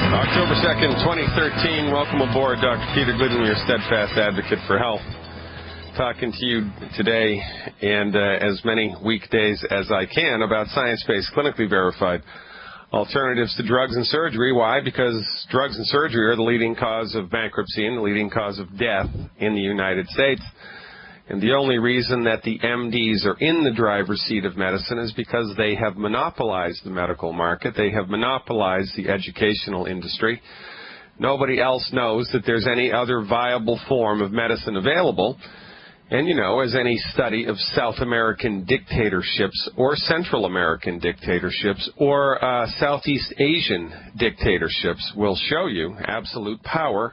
October 2nd, 2013. Welcome aboard, Dr. Peter Glidden, your steadfast advocate for health. Talking to you today and as many weekdays as I can about science-based, clinically verified alternatives to drugs and surgery. Why? Because drugs and surgery are the leading cause of bankruptcy and the leading cause of death in the United States. And the only reason that the MDs are in the driver's seat of medicine is because they have monopolized the medical market. They have monopolized the educational industry. Nobody else knows that there's any other viable form of medicine available. And, you know, as any study of South American dictatorships or Central American dictatorships or Southeast Asian dictatorships will show you, absolute power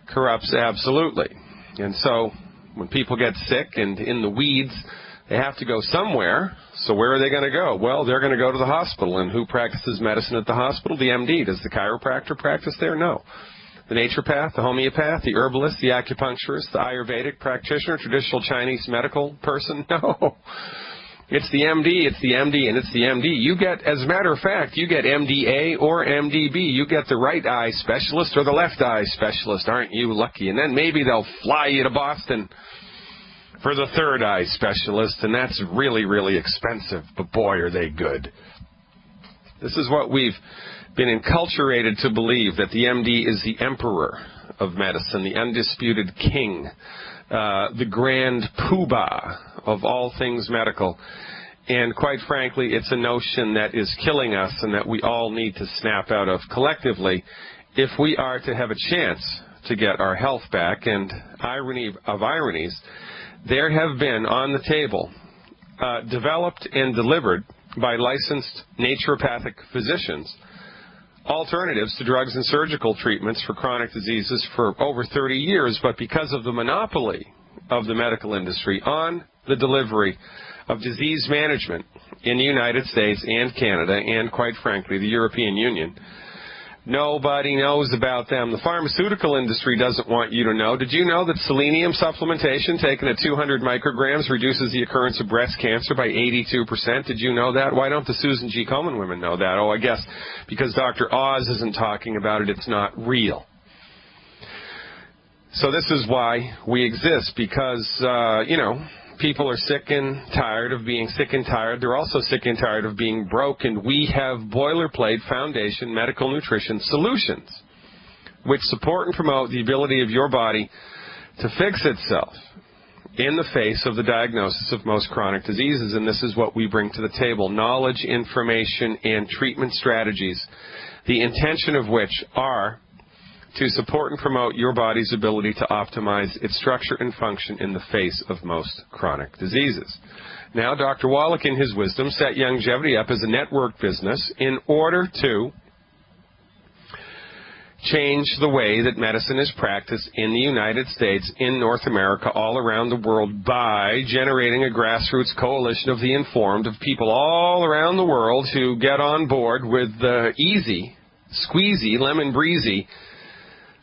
corrupts absolutely. And so when people get sick and in the weeds, they have to go somewhere. So where are they going to go? Well, they're going to go to the hospital. And who practices medicine at the hospital? The MD. Does the chiropractor practice there? No. The naturopath, the homeopath, the herbalist, the acupuncturist, the Ayurvedic practitioner, traditional Chinese medical person? No. It's the MD, it's the MD, and it's the MD. You get, as a matter of fact, you get MDA or MDB. You get the right eye specialist or the left eye specialist. Aren't you lucky? And then maybe they'll fly you to Boston for the third eye specialist, and that's really, really expensive. But boy, are they good. This is what we've been enculturated to believe, that the MD is the emperor of medicine, the undisputed king, the grand poobah of all things medical. And quite frankly, it's a notion that is killing us and that we all need to snap out of collectively if we are to have a chance to get our health back. And irony of ironies, there have been on the table, developed and delivered by licensed naturopathic physicians, alternatives to drugs and surgical treatments for chronic diseases for over 30 years, but because of the monopoly of the medical industry on the delivery of disease management in the United States and Canada and, quite frankly, the European Union, nobody knows about them. The pharmaceutical industry doesn't want you to know. Did you know that selenium supplementation taken at 200 micrograms reduces the occurrence of breast cancer by 82%? Did you know that? Why don't the Susan G. Komen women know that? Oh, I guess because Dr. Oz isn't talking about it, it's not real. So this is why we exist, because, people are sick and tired of being sick and tired. They're also sick and tired of being broke, and we have boilerplate foundation medical nutrition solutions which support and promote the ability of your body to fix itself in the face of the diagnosis of most chronic diseases. And this is what we bring to the table: knowledge, information, and treatment strategies, the intention of which are to support and promote your body's ability to optimize its structure and function in the face of most chronic diseases. Now, Dr. Wallach, in his wisdom, set Youngevity up as a network business in order to change the way that medicine is practiced in the United States, in North America, all around the world, by generating a grassroots coalition of the informed, of people all around the world who get on board with the easy, squeezy, lemon breezy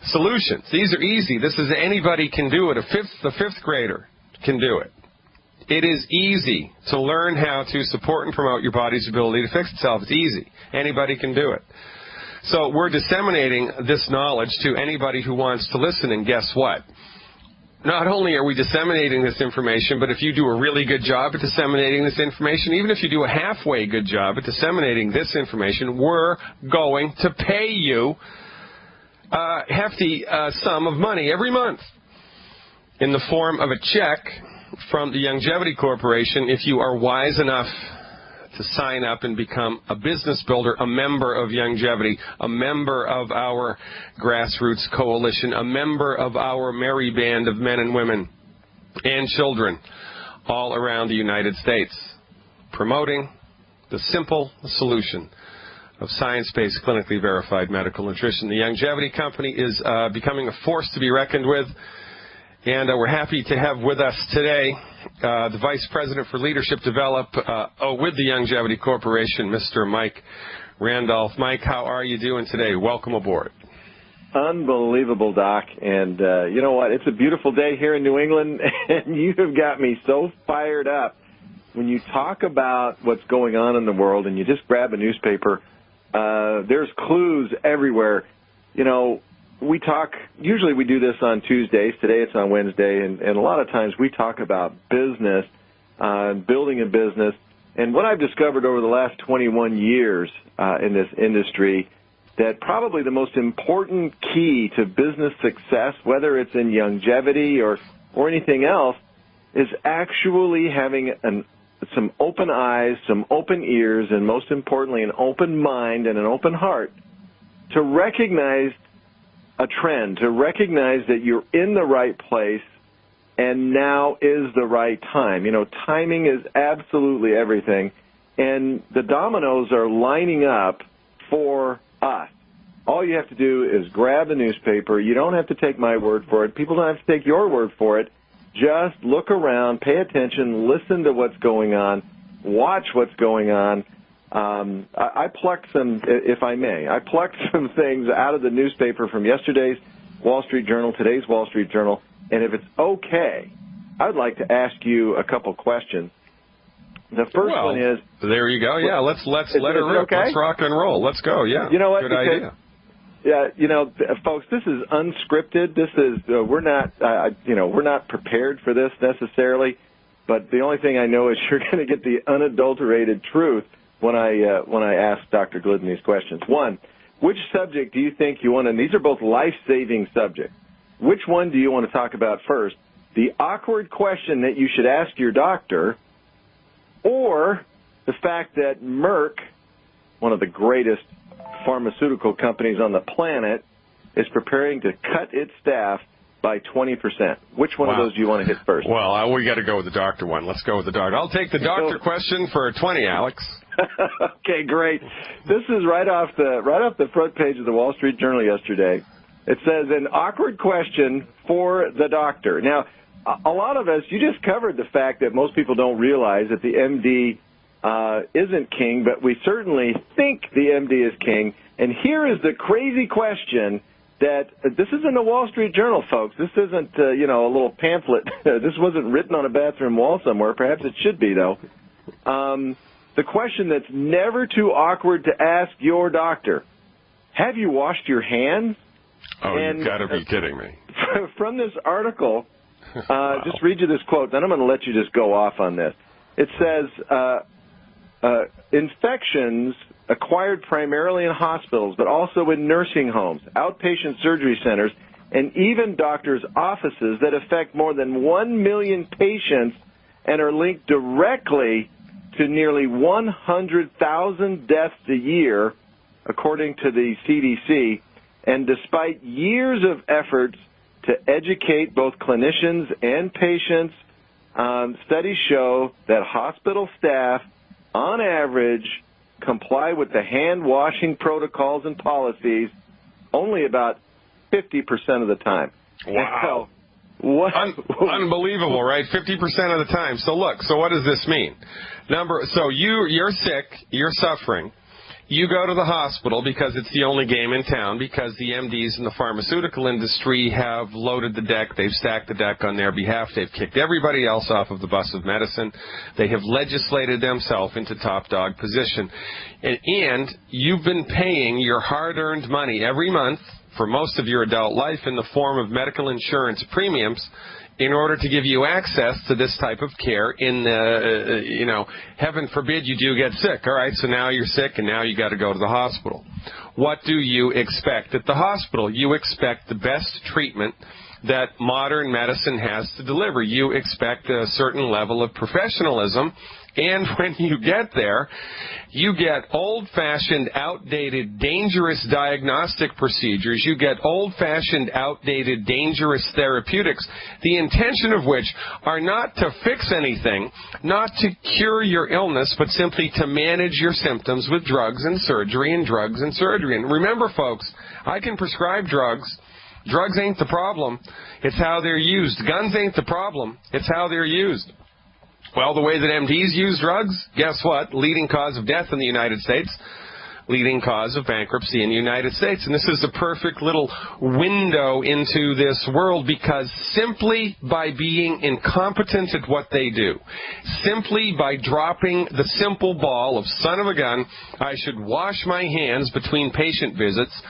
solutions. These are easy. This is anybody can do it. A fifth grader can do it. It is easy to learn how to support and promote your body's ability to fix itself. It's easy. Anybody can do it. So we're disseminating this knowledge to anybody who wants to listen, and guess what? Not only are we disseminating this information, but if you do a really good job at disseminating this information, even if you do a halfway good job at disseminating this information, we're going to pay you a hefty sum of money every month in the form of a check from the Youngevity Corporation if you are wise enough to sign up and become a business builder, a member of Youngevity, a member of our grassroots coalition, a member of our merry band of men and women and children all around the United States, promoting the simple solution of science-based, clinically verified medical nutrition. The Youngevity Company is becoming a force to be reckoned with, and we're happy to have with us today the Vice President for Leadership Development with the Youngevity Corporation, Mr. Mike Randolph. Mike, how are you doing today? Welcome aboard. Unbelievable, Doc. And you know what? It's a beautiful day here in New England, and you have got me so fired up. When you talk about what's going on in the world and you just grab a newspaper, there's clues everywhere. usually we do this on Tuesdays. Today it's on Wednesday, and a lot of times we talk about business, building a business. And what I've discovered over the last 21 years in this industry, that probably the most important key to business success, whether it's in longevity or anything else, is actually having some open eyes, some open ears, and most importantly, an open mind and an open heart to recognize a trend, to recognize that you're in the right place and now is the right time. Timing is absolutely everything, and the dominoes are lining up for us. All you have to do is grab the newspaper. You don't have to take my word for it. People don't have to take your word for it. Just look around, pay attention, listen to what's going on, watch what's going on. I plucked some, if I may, I plucked some things out of the newspaper from yesterday's Wall Street Journal, today's Wall Street Journal, and if it's okay, I'd like to ask you a couple questions. The first one is... There you go. Yeah, let's let it rip. Okay? Let's rock and roll. Let's go. Yeah. You know what? Good idea. Yeah, folks, this is unscripted. This is we're not prepared for this necessarily, but the only thing I know is you're going to get the unadulterated truth when I ask Dr. Glidden these questions. One, which subject do you think you want to? And these are both life-saving subjects. Which one do you want to talk about first? The awkward question that you should ask your doctor, or the fact that Merck, one of the greatest pharmaceutical companies on the planet, is preparing to cut its staff by 20%. Which one of those do you want to hit first? Well, we got to go with the doctor one. Let's go with the doctor. I'll take the doctor question for 20, Alex. Okay, great. This is right off the front page of the Wall Street Journal yesterday. It says, an awkward question for the doctor. Now, a lot of us, you just covered the fact that most people don't realize that the MD isn't king, but we certainly think the MD is king. And here is the crazy question that this isn't the Wall Street Journal, folks. This isn't, a little pamphlet. This wasn't written on a bathroom wall somewhere. Perhaps it should be, though. The question that's never too awkward to ask your doctor: have you washed your hands? Oh, you've got to be kidding me. From this article, just read you this quote, then I'm going to let you just go off on this. It says, infections acquired primarily in hospitals, but also in nursing homes, outpatient surgery centers, and even doctors' offices that affect more than 1 million patients and are linked directly to nearly 100,000 deaths a year, according to the CDC. And despite years of efforts to educate both clinicians and patients, studies show that hospital staff, on average, comply with the hand-washing protocols and policies only about 50% of the time. Wow. Unbelievable, right? 50% of the time. So look, so what does this mean? So you're sick, you're suffering. You go to the hospital because it's the only game in town, because the MDs in the pharmaceutical industry have loaded the deck, they've stacked the deck on their behalf, they've kicked everybody else off of the bus of medicine, they have legislated themselves into top dog position. And you've been paying your hard-earned money every month for most of your adult life in the form of medical insurance premiums in order to give you access to this type of care in the, heaven forbid you do get sick. All right, so now you're sick and now you got to go to the hospital. What do you expect at the hospital? You expect the best treatment that modern medicine has to deliver. You expect a certain level of professionalism. And when you get there, you get old-fashioned, outdated, dangerous diagnostic procedures. You get old-fashioned, outdated, dangerous therapeutics, the intention of which are not to fix anything, not to cure your illness, but simply to manage your symptoms with drugs and surgery and drugs and surgery. And remember, folks, I can prescribe drugs. Drugs ain't the problem. It's how they're used. Guns ain't the problem. It's how they're used. Well, the way that MDs use drugs, guess what? Leading cause of death in the United States. leading cause of bankruptcy in the United States. And this is a perfect little window into this world, because simply by being incompetent at what they do, simply by dropping the simple ball of son of a gun, I should wash my hands between patient visits,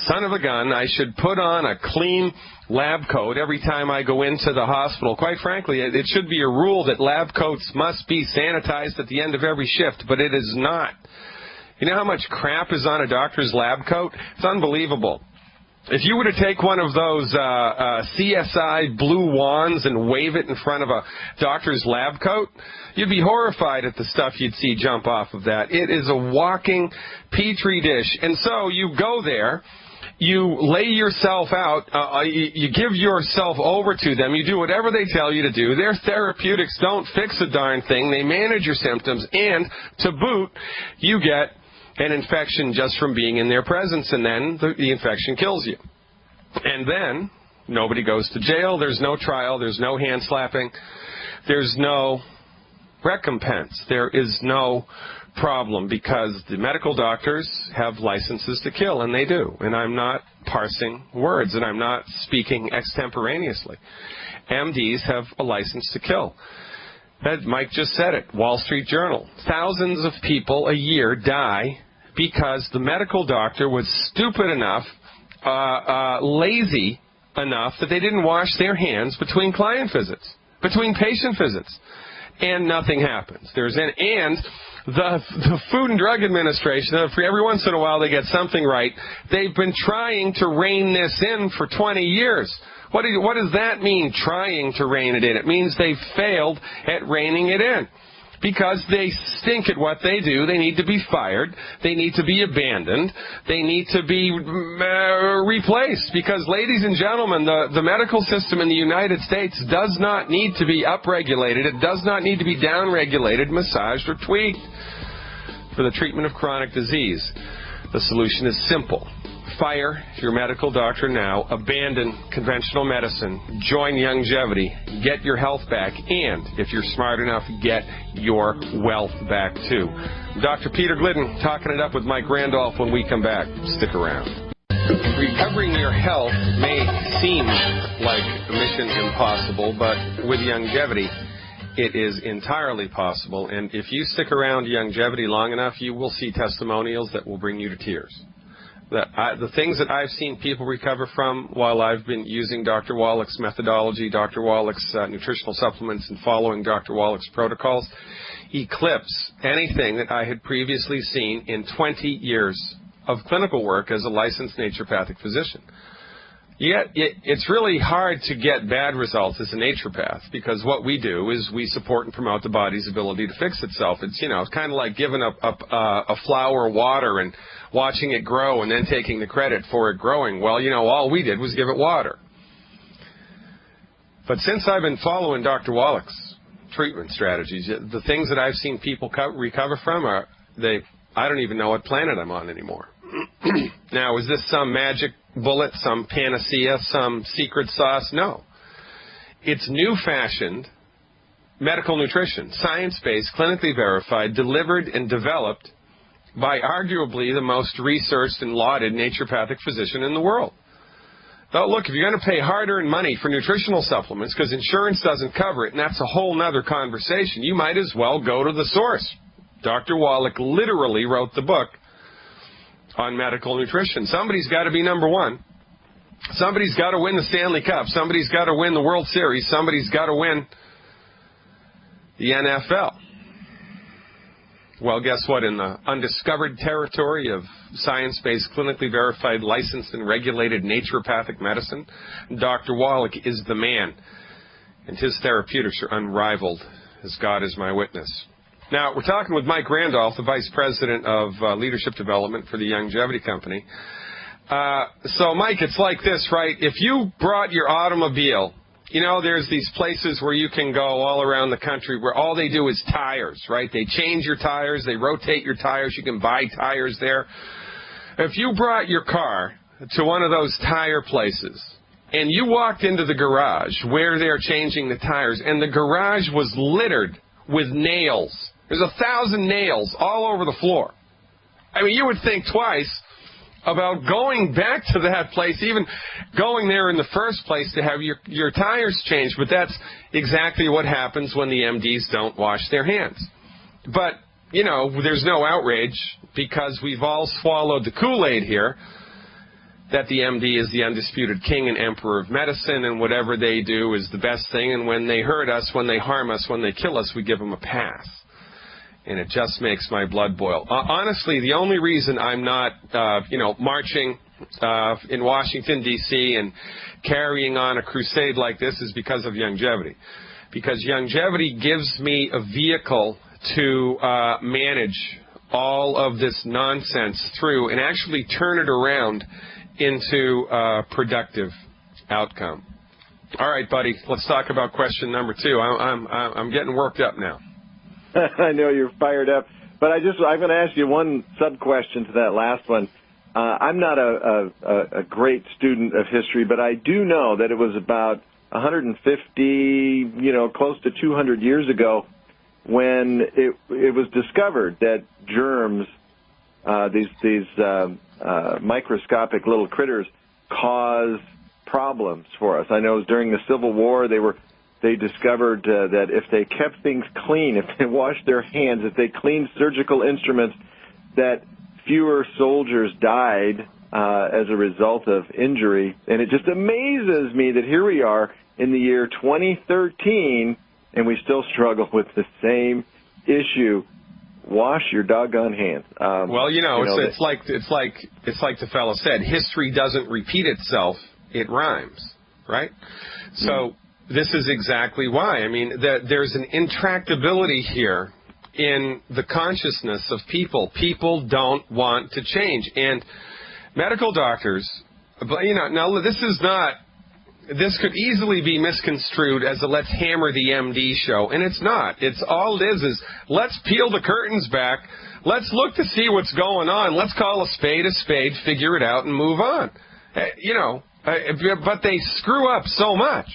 son of a gun, I should put on a clean lab coat every time I go into the hospital. Quite frankly, it should be a rule that lab coats must be sanitized at the end of every shift, but it is not. You know how much crap is on a doctor's lab coat? It's unbelievable. If you were to take one of those CSI blue wands and wave it in front of a doctor's lab coat, you'd be horrified at the stuff you'd see jump off of that. It is a walking petri dish. And so you go there, you lay yourself out, you give yourself over to them, you do whatever they tell you to do. Their therapeutics don't fix a darn thing. They manage your symptoms, and to boot, you get an infection just from being in their presence, and then the infection kills you. And then nobody goes to jail, there's no trial, there's no hand slapping, there's no recompense, there is no problem, because the medical doctors have licenses to kill, and they do. And I'm not parsing words, and I'm not speaking extemporaneously. MDs have a license to kill. Mike just said it, Wall Street Journal. Thousands of people a year die because the medical doctor was stupid enough, lazy enough, that they didn't wash their hands between client visits, between patient visits, and nothing happens. The Food and Drug Administration, every once in a while they get something right. They've been trying to rein this in for 20 years. What does that mean, trying to rein it in? It means they've failed at reining it in. Because they stink at what they do, they need to be fired, they need to be abandoned, they need to be replaced. Because, ladies and gentlemen, the medical system in the United States does not need to be upregulated, it does not need to be downregulated, massaged, or tweaked for the treatment of chronic disease. The solution is simple. Fire your medical doctor now, abandon conventional medicine, join Youngevity, get your health back, and, if you're smart enough, get your wealth back too. Dr. Peter Glidden talking it up with Mike Randolph when we come back. Stick around. Recovering your health may seem like a mission impossible, but with Youngevity, it is entirely possible. And if you stick around Youngevity long enough, you will see testimonials that will bring you to tears. The things that I've seen people recover from while I've been using Dr. Wallach's methodology, Dr. Wallach's nutritional supplements, and following Dr. Wallach's protocols, eclipse anything that I had previously seen in 20 years of clinical work as a licensed naturopathic physician. Yet it's really hard to get bad results as a naturopath, because what we do is we support and promote the body's ability to fix itself. It's kind of like giving a flower water and watching it grow and then taking the credit for it growing. Well, all we did was give it water. But since I've been following Dr. Wallach's treatment strategies, the things that I've seen people recover from I don't even know what planet I'm on anymore. Now, is this some magic bullet, some panacea, some secret sauce? No. It's new-fashioned medical nutrition, science-based, clinically verified, delivered and developed by arguably the most researched and lauded naturopathic physician in the world. Though, look, if you're going to pay hard-earned money for nutritional supplements because insurance doesn't cover it, and that's a whole nother conversation, you might as well go to the source. Dr. Wallach literally wrote the book on medical nutrition. Somebody's got to be number one. Somebody's got to win the Stanley Cup. Somebody's got to win the World Series. Somebody's got to win the NFL. Well, guess what? In the undiscovered territory of science-based, clinically verified, licensed, and regulated naturopathic medicine, Dr. Wallach is the man, and his therapeutics are unrivaled, as God is my witness. Now, we're talking with Mike Randolph, the Vice President of Leadership Development for the Youngevity Company. So, Mike, it's like this, right? If you brought your automobile, there's these places where you can go all around the country where all they do is tires, right? They change your tires, they rotate your tires, you can buy tires there. If you brought your car to one of those tire places and you walked into the garage where they're changing the tires and the garage was littered with nails, there's 1,000 nails all over the floor. I mean, you would think twice about going back to that place, even going there in the first place to have your tires changed. But that's exactly what happens when the MDs don't wash their hands. But, you know, there's no outrage because we've all swallowed the Kool-Aid here that the MD is the undisputed king and emperor of medicine, and whatever they do is the best thing, and when they hurt us, when they harm us, when they kill us, we give them a pass. And it just makes my blood boil. Honestly, the only reason I'm not, marching in Washington, D.C. and carrying on a crusade like this is because of Youngevity. Because Youngevity gives me a vehicle to manage all of this nonsense through and actually turn it around into a productive outcome. All right, buddy, let's talk about question number 2. I'm getting worked up now. I know you're fired up, but I'm going to ask you one sub-question to that last one. I'm not a great student of history, but I do know that it was about 150, close to 200 years ago when it was discovered that germs, these microscopic little critters, cause problems for us. I know during the Civil War they discovered that if they kept things clean, if they washed their hands, if they cleaned surgical instruments, that fewer soldiers died as a result of injury. And it just amazes me that here we are in the year 2013, and we still struggle with the same issue. Wash your doggone hands. It's like the fellow said, history doesn't repeat itself, it rhymes, right? So this is exactly why. I mean, there's an intractability here in the consciousness of people. People don't want to change. And medical doctors, now this could easily be misconstrued as a let's hammer the MD show, and it's not. It's all it is let's peel the curtains back, let's look to see what's going on, let's call a spade, figure it out, and move on. But they screw up so much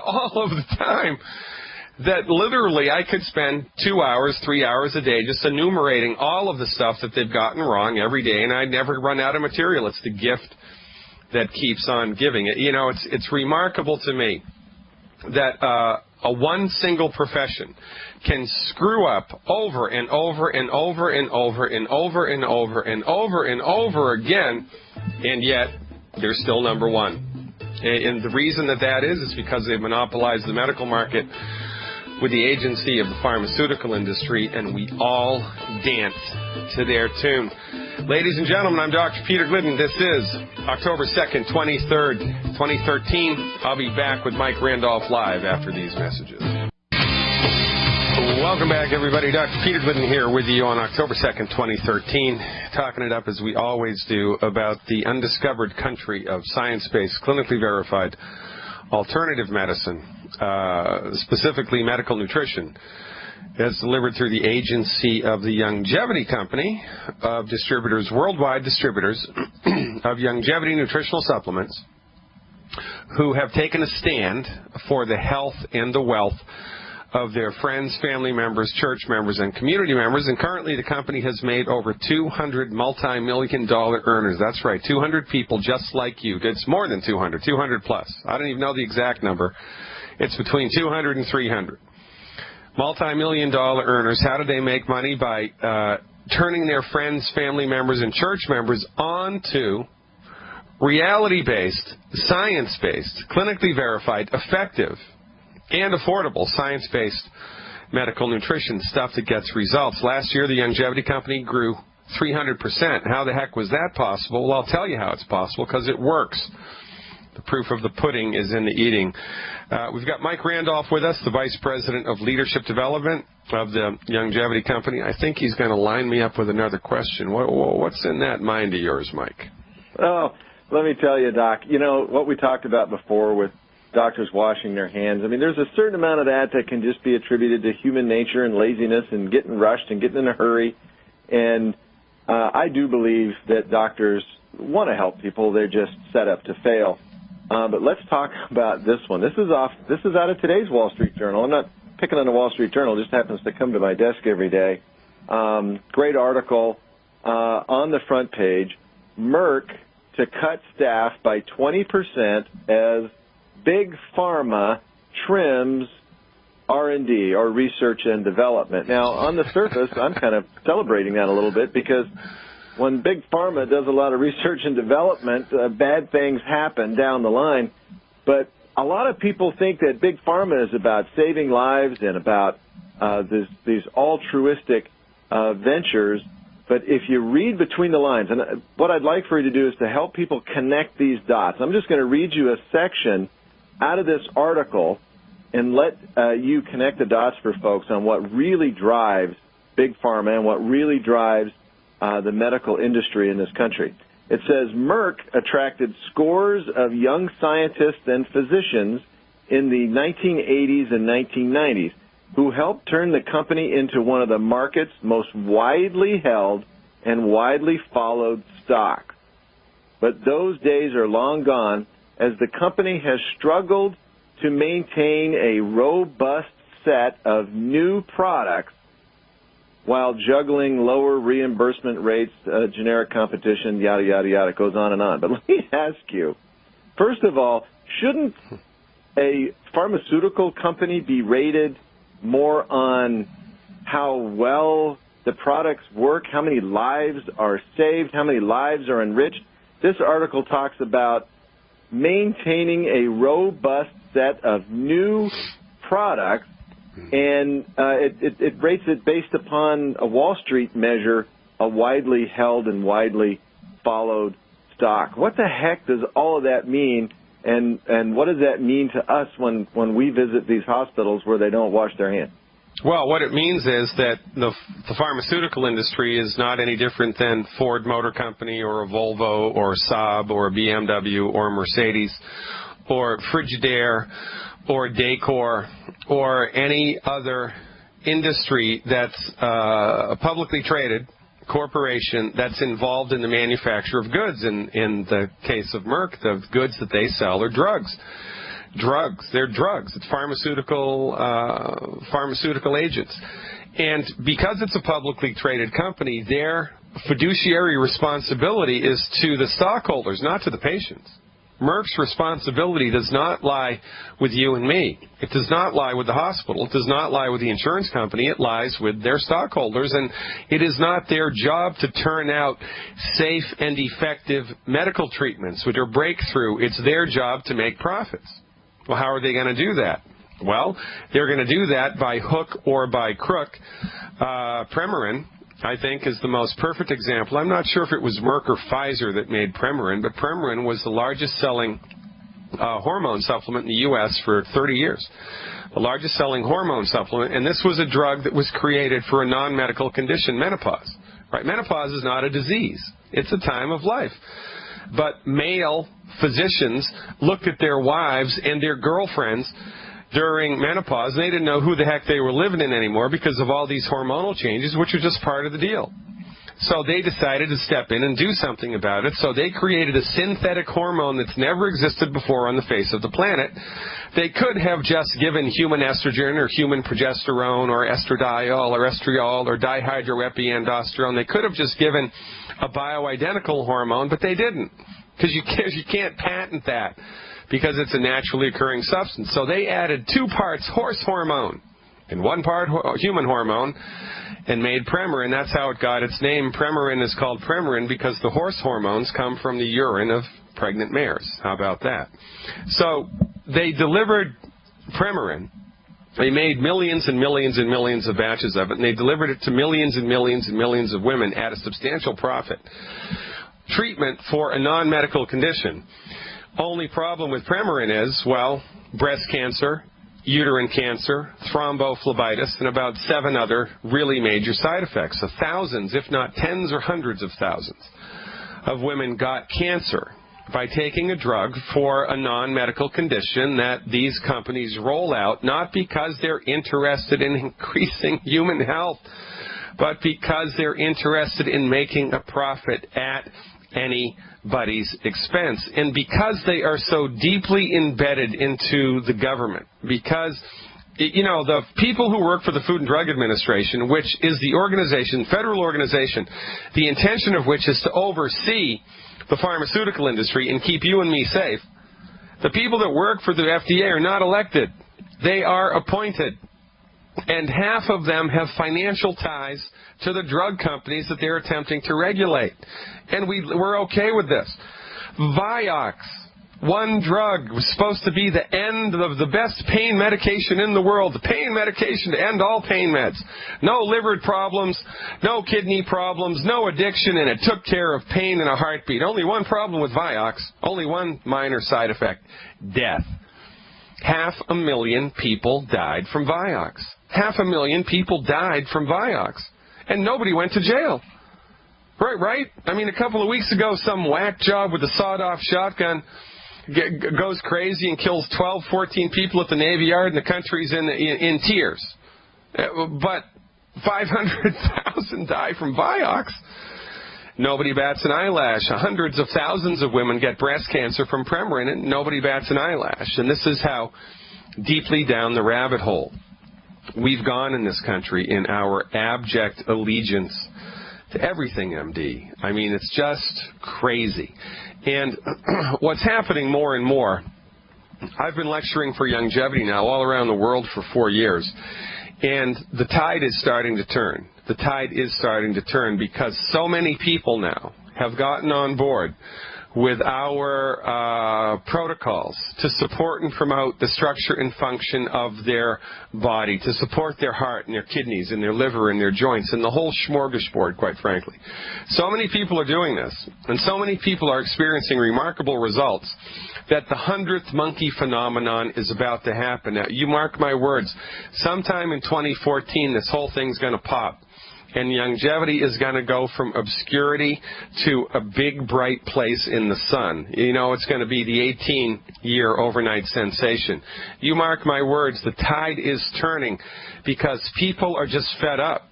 all of the time that literally I could spend 2 hours, 3 hours a day just enumerating all of the stuff that they've gotten wrong every day, and I'd never run out of material. It's the gift that keeps on giving. It's remarkable to me that a one single profession can screw up over and over and over and over and over and over and over and over again, and yet they're still number one. And the reason that is because they've monopolized the medical market with the agency of the pharmaceutical industry, and we all dance to their tune. Ladies and gentlemen, I'm Dr. Peter Glidden. This is October 2nd, 2013. I'll be back with Mike Randolph live after these messages. Welcome back, everybody. Dr. Peter Glidden here with you on October 2nd, 2013, talking it up as we always do about the undiscovered country of science-based, clinically verified alternative medicine, specifically medical nutrition, as delivered through the agency of the Youngevity Company of distributors, worldwide distributors of Youngevity nutritional supplements, who have taken a stand for the health and the wealth of their friends, family members, church members, and community members. And currently the company has made over 200 multi-million-dollar earners. That's right, 200 people just like you. It's more than 200, 200 plus. I don't even know the exact number. It's between 200 and 300. Multi-million-dollar earners. How do they make money? By turning their friends, family members, and church members onto reality-based, science-based, clinically verified, effective, and affordable science-based medical nutrition, stuff that gets results. Last year, the Youngevity Company grew 300%. How the heck was that possible? Well, I'll tell you how it's possible, because it works. The proof of the pudding is in the eating. We've got Mike Randolph with us, the Vice President of Leadership Development of the Youngevity Company. I think he's going to line me up with another question. What's in that mind of yours, Mike? Oh, let me tell you, Doc, what we talked about before with doctors washing their hands. I mean, there's a certain amount of that can just be attributed to human nature and laziness and getting rushed and getting in a hurry. And I do believe that doctors want to help people. They're just set up to fail. But let's talk about this one. This is out of today's Wall Street Journal. I'm not picking on the Wall Street Journal. It just happens to come to my desk every day. Great article. on the front page, Merck to cut staff by 20% as Big Pharma trims R&D, or research and development. Now, on the surface, I'm kind of celebrating that a little bit, because when Big Pharma does a lot of research and development, bad things happen down the line. But a lot of people think that Big Pharma is about saving lives and about these altruistic ventures. But if you read between the lines, and what I'd like for you to do is to help people connect these dots. I'm just going to read you a section out of this article and let you connect the dots for folks on what really drives Big Pharma and what really drives the medical industry in this country. It says Merck attracted scores of young scientists and physicians in the 1980s and 1990s who helped turn the company into one of the market's most widely held and widely followed stocks. But those days are long gone, as the company has struggled to maintain a robust set of new products while juggling lower reimbursement rates, generic competition, yada, yada, yada. It goes on and on. But let me ask you, first of all, shouldn't a pharmaceutical company be rated more on how well the products work, how many lives are saved, how many lives are enriched? This article talks about maintaining a robust set of new products, and it rates it based upon a Wall Street measure, a widely held and widely followed stock. What the heck does all of that mean, and what does that mean to us when we visit these hospitals where they don't wash their hands? Well, what it means is that the pharmaceutical industry is not any different than Ford Motor Company or a Volvo or Saab or a BMW or Mercedes or Frigidaire or Decor or any other industry that's a publicly traded corporation that's involved in the manufacture of goods. In the case of Merck, the goods that they sell are drugs. They're drugs. It's pharmaceutical agents. And because it's a publicly traded company, their fiduciary responsibility is to the stockholders, not to the patients. Merck's responsibility does not lie with you and me. It does not lie with the hospital. It does not lie with the insurance company. It lies with their stockholders, and it is not their job to turn out safe and effective medical treatments which are breakthrough. It's their job to make profits. Well, how are they going to do that? Well, they're going to do that by hook or by crook. Premarin, I think, is the most perfect example. I'm not sure if it was Merck or Pfizer that made Premarin, but Premarin was the largest selling hormone supplement in the U.S. for 30 years. The largest selling hormone supplement, and this was a drug that was created for a non-medical condition, menopause. Right? Menopause is not a disease. It's a time of life. But male physicians looked at their wives and their girlfriends during menopause, and they didn't know who the heck they were living in anymore because of all these hormonal changes, which are just part of the deal. So they decided to step in and do something about it. So they created a synthetic hormone that's never existed before on the face of the planet. They could have just given human estrogen or human progesterone or estradiol or estriol or dihydroepiandrosterone. They could have just given a bioidentical hormone, but they didn't, because you can't patent that because it's a naturally occurring substance. So they added 2 parts horse hormone and 1 part human hormone and made Premarin. That's how it got its name. Premarin is called Premarin because the horse hormones come from the urine of pregnant mares. How about that? So they delivered Premarin. They made millions and millions and millions of batches of it, and they delivered it to millions and millions and millions of women at a substantial profit. Treatment for a non-medical condition. Only problem with Premarin is, well, breast cancer, uterine cancer, thrombophlebitis, and about 7 other really major side effects. So thousands, if not tens or hundreds of thousands of women got cancer by taking a drug for a non-medical condition that these companies roll out, not because they're interested in increasing human health, but because they're interested in making a profit at anybody's expense. And because they are so deeply embedded into the government, because You know, the people who work for the Food and Drug Administration, which is the organization, federal organization, the intention of which is to oversee the pharmaceutical industry and keep you and me safe, the people that work for the FDA are not elected. They are appointed. And half of them have financial ties to the drug companies that they're attempting to regulate. And we're okay with this. Vioxx, one drug, was supposed to be the end of the best pain medication in the world, the pain medication to end all pain meds. No liver problems, no kidney problems, no addiction, and it took care of pain in a heartbeat. Only one problem with Vioxx, only one minor side effect, death. 500,000 people died from Vioxx. 500,000 people died from Vioxx. And nobody went to jail. Right? I mean, a couple of weeks ago, some whack job with a sawed-off shotgun goes crazy and kills 12, 14 people at the Navy Yard, and the country's in tears. But 500,000 die from Vioxx. Nobody bats an eyelash. Hundreds of thousands of women get breast cancer from Premarin, and nobody bats an eyelash. And this is how deeply down the rabbit hole we've gone in this country in our abject allegiance to everything MD. I mean, it's just crazy. And what's happening more and more, I've been lecturing for longevity now all around the world for 4 years, and the tide is starting to turn. The tide is starting to turn because so many people now have gotten on board with our protocols to support and promote the structure and function of their body, to support their heart and their kidneys and their liver and their joints and the whole smorgasbord, quite frankly. So many people are doing this, and so many people are experiencing remarkable results that the 100th monkey phenomenon is about to happen. Now, you mark my words, sometime in 2014 this whole thing's going to pop. And longevity is going to go from obscurity to a big, bright place in the sun. You know, it's going to be the 18-year overnight sensation. You mark my words, the tide is turning because people are just fed up.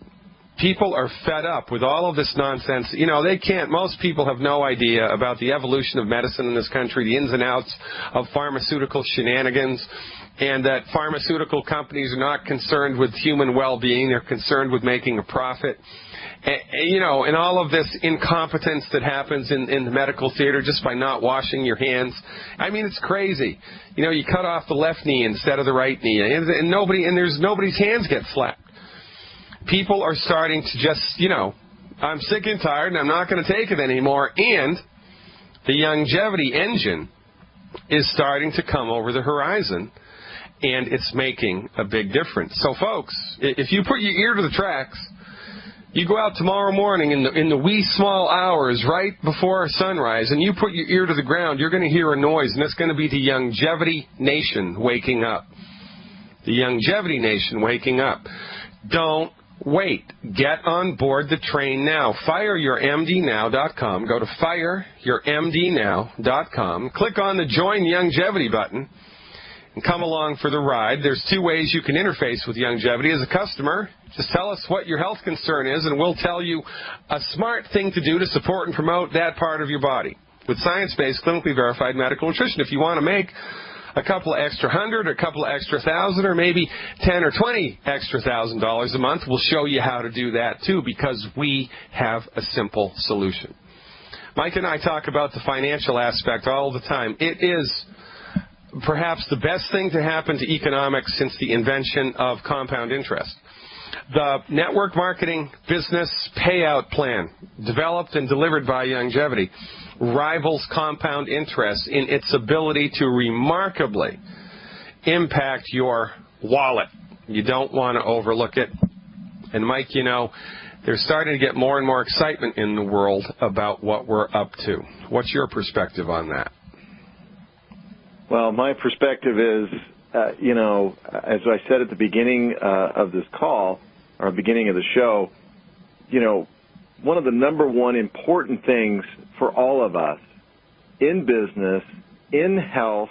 People are fed up with all of this nonsense. You know, most people have no idea about the evolution of medicine in this country, the ins and outs of pharmaceutical shenanigans, and that pharmaceutical companies are not concerned with human well-being. They're concerned with making a profit. You know, and all of this incompetence that happens in the medical theater just by not washing your hands. I mean, it's crazy. You know, you cut off the left knee instead of the right knee, and nobody's hands get slapped. People are starting to just, you know, I'm sick and tired and I'm not going to take it anymore. And the longevity engine is starting to come over the horizon, and it's making a big difference. So, folks, if you put your ear to the tracks, you go out tomorrow morning in the wee small hours right before sunrise, and you put your ear to the ground, you're going to hear a noise, and it's going to be the longevity nation waking up. The longevity nation waking up. Don't wait. Get on board the train now. FireYourMDNow.com. Go to FireYourMDNow.com. Click on the Join Longevity button and come along for the ride. There's 2 ways you can interface with longevity. As a customer, just tell us what your health concern is, and we'll tell you a smart thing to do to support and promote that part of your body with science-based, clinically verified medical nutrition. If you want to make a couple of extra $100 or a couple of extra $1,000 or maybe $10,000 or $20,000 extra a month, we'll show you how to do that too, because we have a simple solution. Mike and I talk about the financial aspect all the time. It is perhaps the best thing to happen to economics since the invention of compound interest. The network marketing business payout plan developed and delivered by Longevity rivals compound interest in its ability to remarkably impact your wallet. You don't want to overlook it. And Mike, you know, there's starting to get more and more excitement in the world about what we're up to. What's your perspective on that? Well, my perspective is, you know, as I said at the beginning of this call, or beginning of the show, you know, one of the number one important things for all of us in business, in health,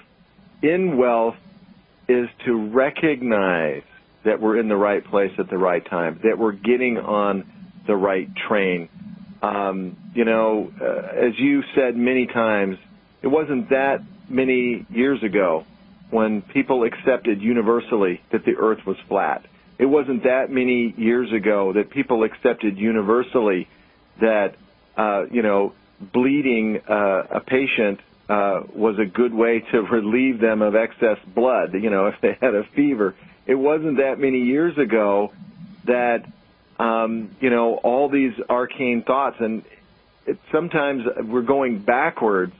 in wealth, is to recognize that we're in the right place at the right time, that we're getting on the right train. You know, as you said many times, it wasn't that many years ago when people accepted universally that the earth was flat. It wasn't that many years ago that people accepted universally that, bleeding a patient was a good way to relieve them of excess blood, if they had a fever. It wasn't that many years ago that, all these arcane thoughts, and sometimes we're going backwards,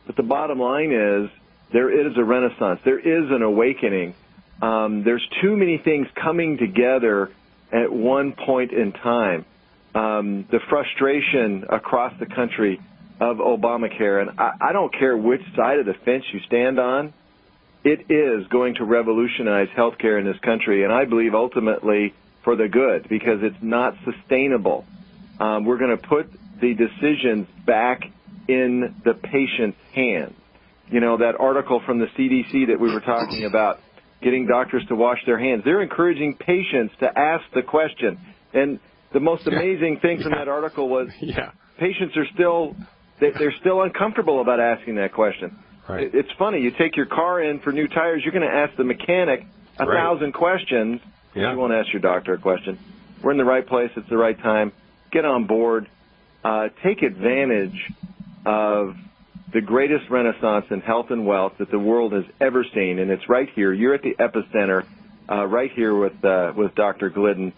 but the bottom line is there is a renaissance. There is an awakening. There's too many things coming together at one point in time. The frustration across the country of Obamacare, and I don't care which side of the fence you stand on, it is going to revolutionize healthcare in this country, and I believe ultimately for the good, because it's not sustainable. We're going to put the decisions back in the patient's hands. That article from the CDC that we were talking about, getting doctors to wash their hands. They're encouraging patients to ask the question. And the most amazing thing from that article was patients are they're still uncomfortable about asking that question. Right. It's funny. You take your car in for new tires, you're going to ask the mechanic 1,000 questions. Yeah. You won't ask your doctor a question. We're in the right place. It's the right time. Get on board. Take advantage of the greatest renaissance in health and wealth that the world has ever seen, and it's right here. You're at the epicenter, right here with Dr. Glidden.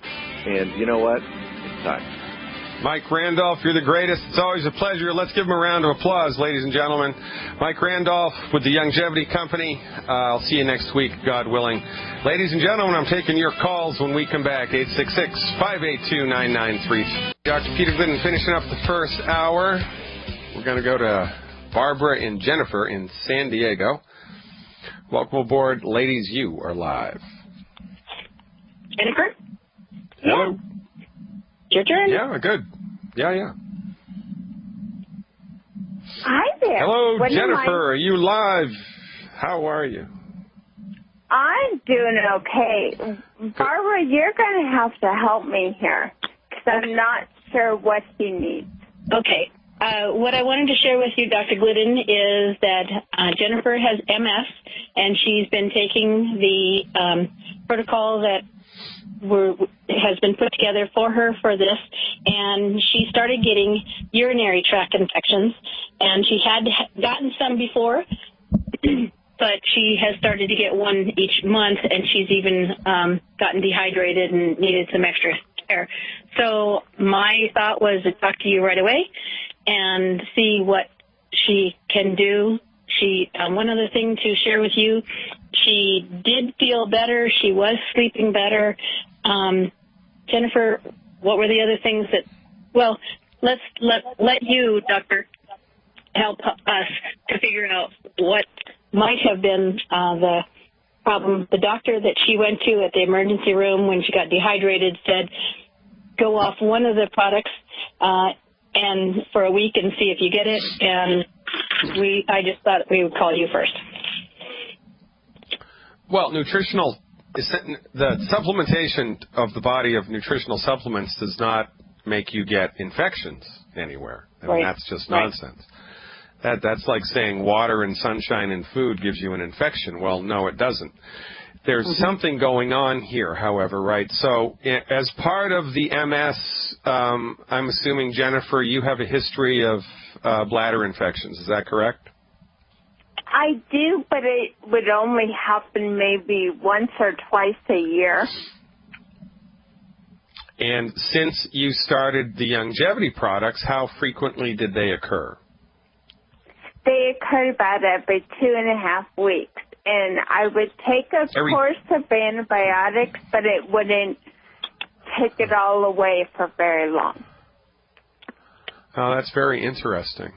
And you know what? It's time. Mike Randolph, you're the greatest. It's always a pleasure. Let's give him a round of applause, ladies and gentlemen. Mike Randolph with the Longevity Company. I'll see you next week, God willing. Ladies and gentlemen, I'm taking your calls when we come back. 866-582-9933. Dr. Peter Glidden finishing up the first hour. We're going to go to Barbara and Jennifer in San Diego. Welcome aboard. Ladies, you are live. Jennifer? Hello. Your turn? Yeah, good. Yeah. Hi there. Hello, Jennifer. Are you live? How are you? I'm doing okay. Barbara, you're going to have to help me here because I'm not sure what he needs. Okay. What I wanted to share with you, Dr. Glidden, is that Jennifer has MS, and she's been taking the protocol that has been put together for her for this, and she started getting urinary tract infections, and she had gotten some before, but she has started to get one each month, and she's even gotten dehydrated and needed some extra care. So my thought was to talk to you right away and see what she can do. She one other thing to share with you, she did feel better. She was sleeping better. Jennifer, what were the other things that, well, let's let you, doctor, help us to figure out what might have been the problem. The doctor that she went to at the emergency room when she got dehydrated said, go off one of the products and for a week and see if you get it. And I just thought we would call you first. Well, the supplementation of the body of nutritional supplements does not make you get infections anywhere. I mean, that's just nonsense. That's like saying water and sunshine and food gives you an infection. Well, no, it doesn't. There's something going on here, however, right? So as part of the MS, I'm assuming, Jennifer, you have a history of bladder infections. Is that correct? I do, but it would only happen maybe once or twice a year. And since you started the longevity products, how frequently did they occur? They occurred about every 2.5 weeks. And I would take a course of antibiotics, but it wouldn't take it all away for very long. Oh, that's very interesting.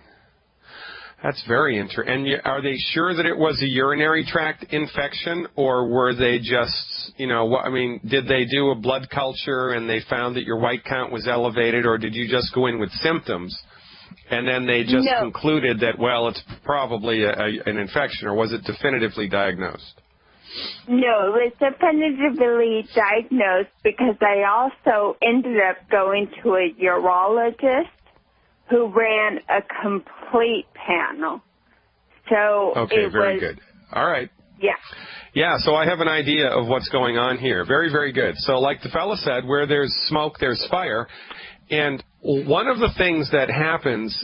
That's very interesting. And are they sure that it was a urinary tract infection, or were they just, did they do a blood culture and they found that your white count was elevated, or did you just go in with symptoms and then they just concluded that, well, it's probably an infection, or was it definitively diagnosed? No, it was definitively diagnosed because I also ended up going to a urologist who ran a complete panel. So okay, very good. All right. Yeah. Yeah, so I have an idea of what's going on here. Very, very good. So like the fella said, where there's smoke, there's fire. And one of the things that happens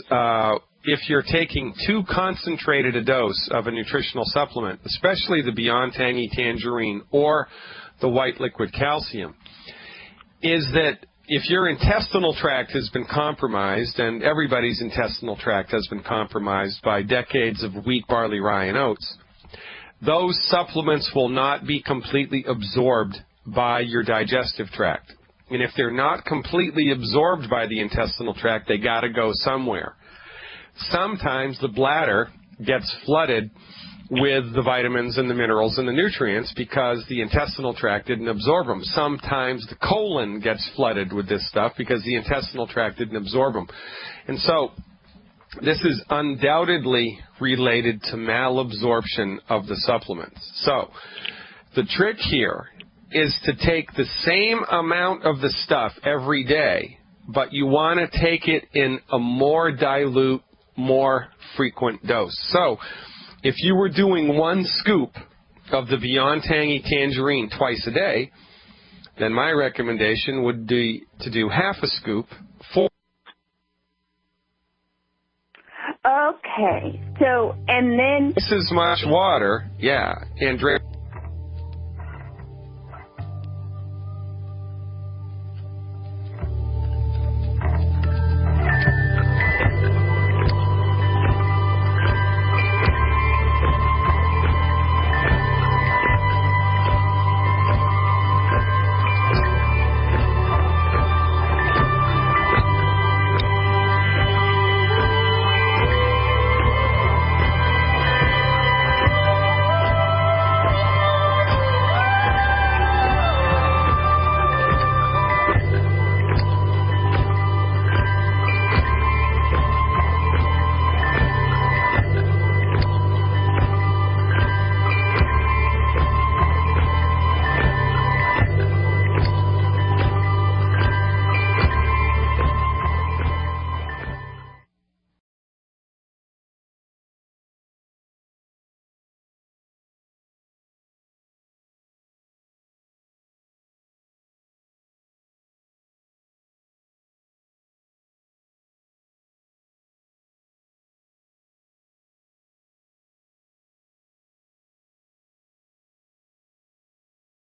if you're taking too concentrated a dose of a nutritional supplement, especially the Beyond Tangy Tangerine or the white liquid calcium, is that if your intestinal tract has been compromised, and everybody's intestinal tract has been compromised by decades of wheat, barley, rye, and oats, those supplements will not be completely absorbed by your digestive tract. And if they're not completely absorbed by the intestinal tract, they got to go somewhere. Sometimes the bladder gets flooded with the vitamins and the minerals and the nutrients because the intestinal tract didn't absorb them. Sometimes the colon gets flooded with this stuff because the intestinal tract didn't absorb them. And so this is undoubtedly related to malabsorption of the supplements. So the trick here is to take the same amount of the stuff every day, but you want to take it in a more dilute, more frequent dose. So if you were doing 1 scoop of the Beyond Tangy Tangerine twice a day, then my recommendation would be to do half a scoop for. Okay. So, and then This is much water, yeah, and drink